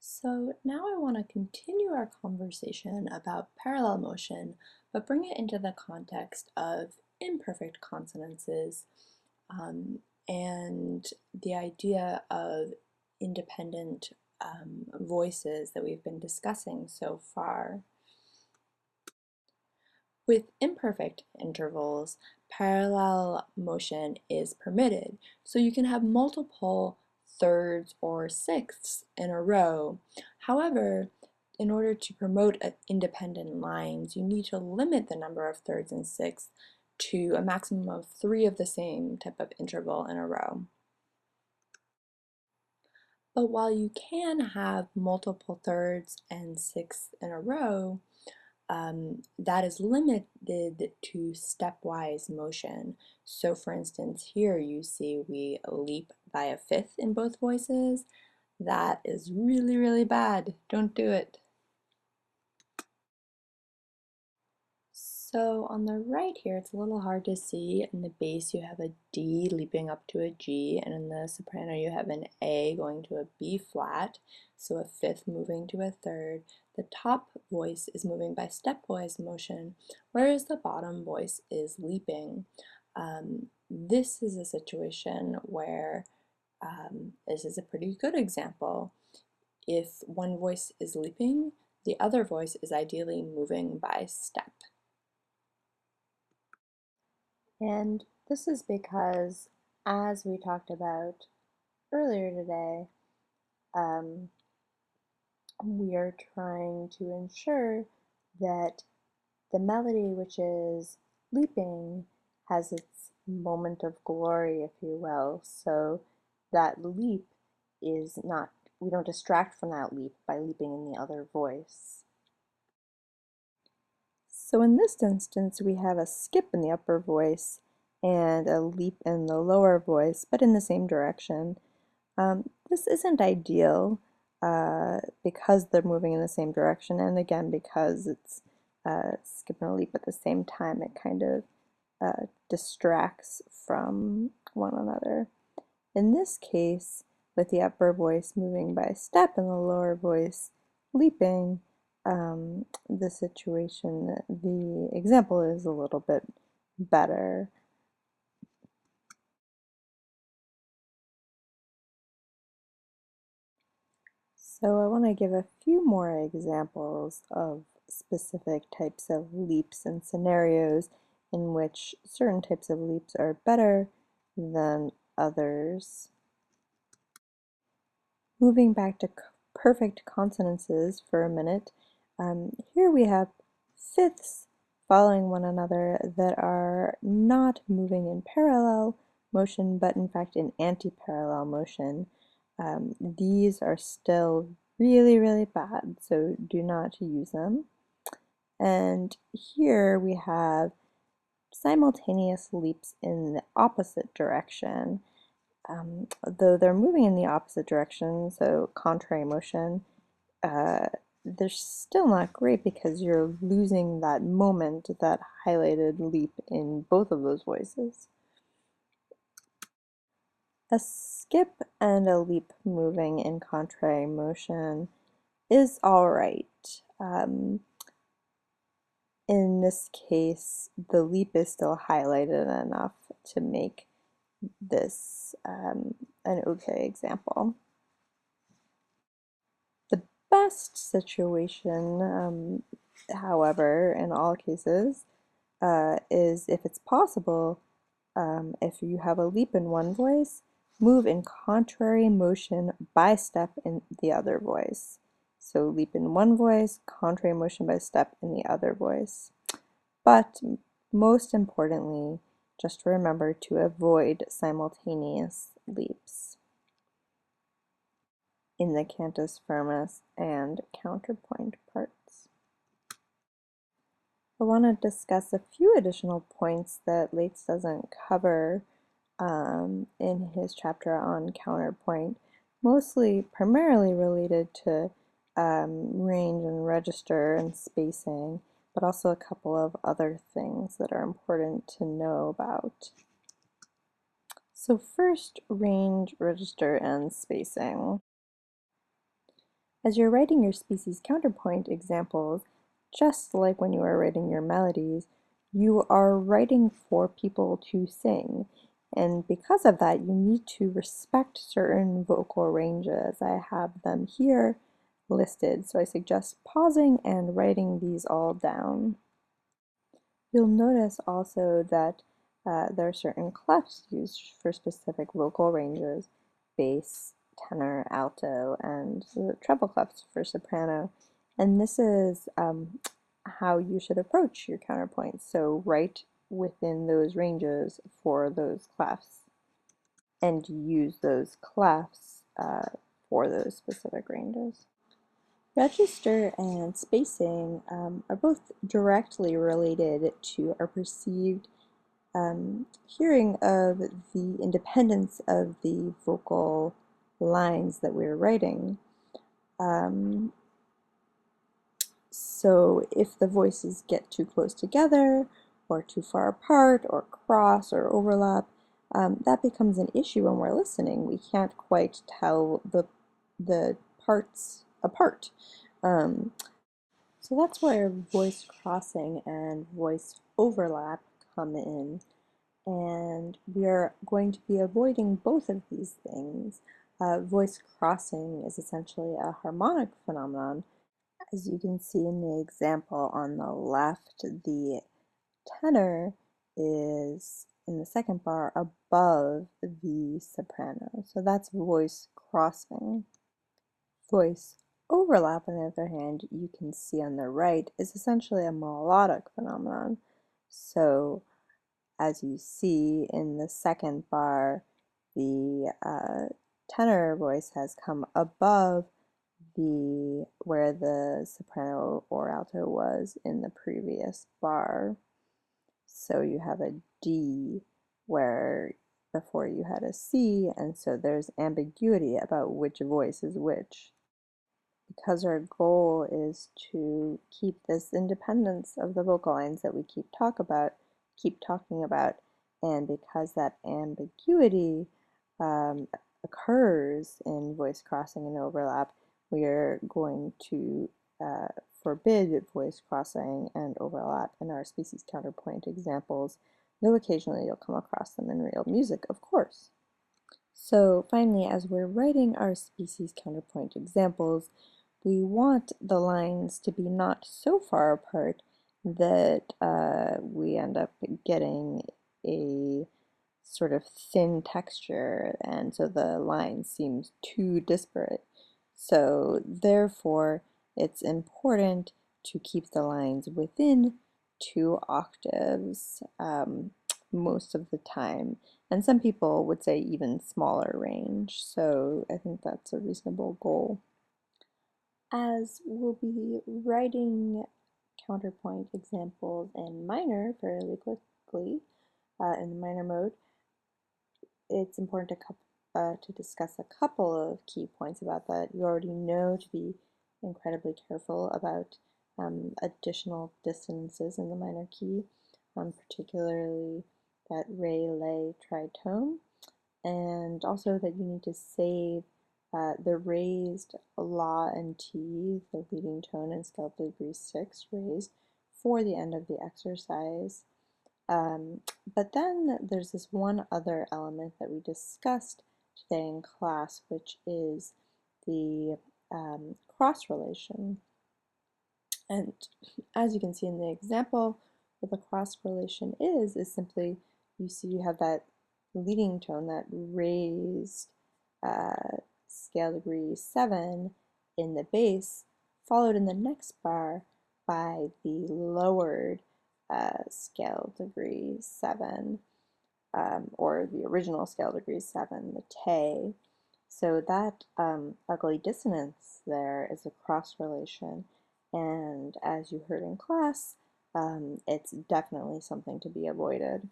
So now I want to continue our conversation about parallel motion, but bring it into the context of imperfect consonances um, and the idea of independent voices that we've been discussing so far. With imperfect intervals, parallel motion is permitted, so you can have multiple thirds or sixths in a row. However, in order to promote independent lines, you need to limit the number of thirds and sixths to a maximum of 3 of the same type of interval in a row. But while you can have multiple thirds and sixths in a row, that is limited to stepwise motion. So for instance, here you see we leap by a fifth in both voices. That is really, really bad. Don't do it. So on the right here, it's a little hard to see. In the bass, you have a D leaping up to a G, and in the soprano, you have an A going to a B flat, so a fifth moving to a third. The top voice is moving by stepwise motion, whereas the bottom voice is leaping. This is a situation where this is a pretty good example. If one voice is leaping, the other voice is ideally moving by step. And this is because, as we talked about earlier today, we are trying to ensure that the melody, which is leaping, has its moment of glory, if you will. So that leap is not, we don't distract from that leap by leaping in the other voice. So in this instance, we have a skip in the upper voice and a leap in the lower voice, but in the same direction. This isn't ideal because they're moving in the same direction, and again, because it's skip and a leap at the same time, it kind of distracts from one another. In this case, with the upper voice moving by step and the lower voice leaping, the situation, the example is a little bit better. So I want to give a few more examples of specific types of leaps and scenarios in which certain types of leaps are better than others. Moving back to perfect consonances for a minute, here we have fifths following one another that are not moving in parallel motion, but in fact in anti-parallel motion. These are still really, really bad, so do not use them. And here we have simultaneous leaps in the opposite direction. Though they're moving in the opposite direction, so contrary motion, they're still not great because you're losing that moment, that highlighted leap in both of those voices. A skip and a leap moving in contrary motion is all right. In this case, the leap is still highlighted enough to make this an okay example. The best situation, however, in all cases, is if it's possible, if you have a leap in one voice, move in contrary motion by step in the other voice. So leap in one voice, contrary motion by step in the other voice. But most importantly, just remember to avoid simultaneous leaps in the cantus firmus and counterpoint parts. I want to discuss a few additional points that Leitz doesn't cover in his chapter on counterpoint, primarily related to range and register and spacing, but also a couple of other things that are important to know about. So first, range, register, and spacing. As you're writing your species counterpoint examples, just like when you are writing your melodies, you are writing for people to sing. And because of that, you need to respect certain vocal ranges. I have them here listed, so I suggest pausing and writing these all down. You'll notice also that there are certain clefs used for specific vocal ranges: bass, tenor, alto, and the treble clefs for soprano. And this is how you should approach your counterpoints. So write within those ranges for those clefs and use those clefs for those specific ranges. Register and spacing are both directly related to our perceived hearing of the independence of the vocal lines that we're writing. So if the voices get too close together, or too far apart, or cross, or overlap, that becomes an issue when we're listening. We can't quite tell the parts apart. So that's where voice crossing and voice overlap come in. And we are going to be avoiding both of these things. Voice crossing is essentially a harmonic phenomenon. As you can see in the example on the left, the tenor is in the second bar above the soprano. So that's voice crossing. Voice overlap, on the other hand, you can see on the right, is essentially a melodic phenomenon. So as you see in the second bar, the tenor voice has come above where the soprano or alto was in the previous bar. So you have a D where before you had a C, and so there's ambiguity about which voice is which. Because our goal is to keep this independence of the vocal lines that we keep talking about, and because that ambiguity occurs in voice crossing and overlap, we are going to forbid voice crossing and overlap in our species counterpoint examples, though occasionally you'll come across them in real music, of course. So finally, as we're writing our species counterpoint examples, we want the lines to be not so far apart that we end up getting a sort of thin texture, and so the line seems too disparate. So therefore, it's important to keep the lines within 2 octaves most of the time. And some people would say even smaller range, so I think that's a reasonable goal. As we'll be writing counterpoint examples in minor fairly quickly, in the minor mode, it's important to discuss a couple of key points about that. You already know to be incredibly careful about additional dissonances in the minor key, particularly that re, lay tritone, and also that you need to save the raised la and ti, the leading tone in scale degree 6 raised, for the end of the exercise. But then there's this one other element that we discussed today in class, which is the cross relation. And as you can see in the example, what the cross relation is simply you see you have that leading tone, that raised scale degree 7 in the bass, followed in the next bar by the lowered scale degree 7, or the original scale degree 7, the te. So that ugly dissonance there is a cross relation, and as you heard in class, it's definitely something to be avoided.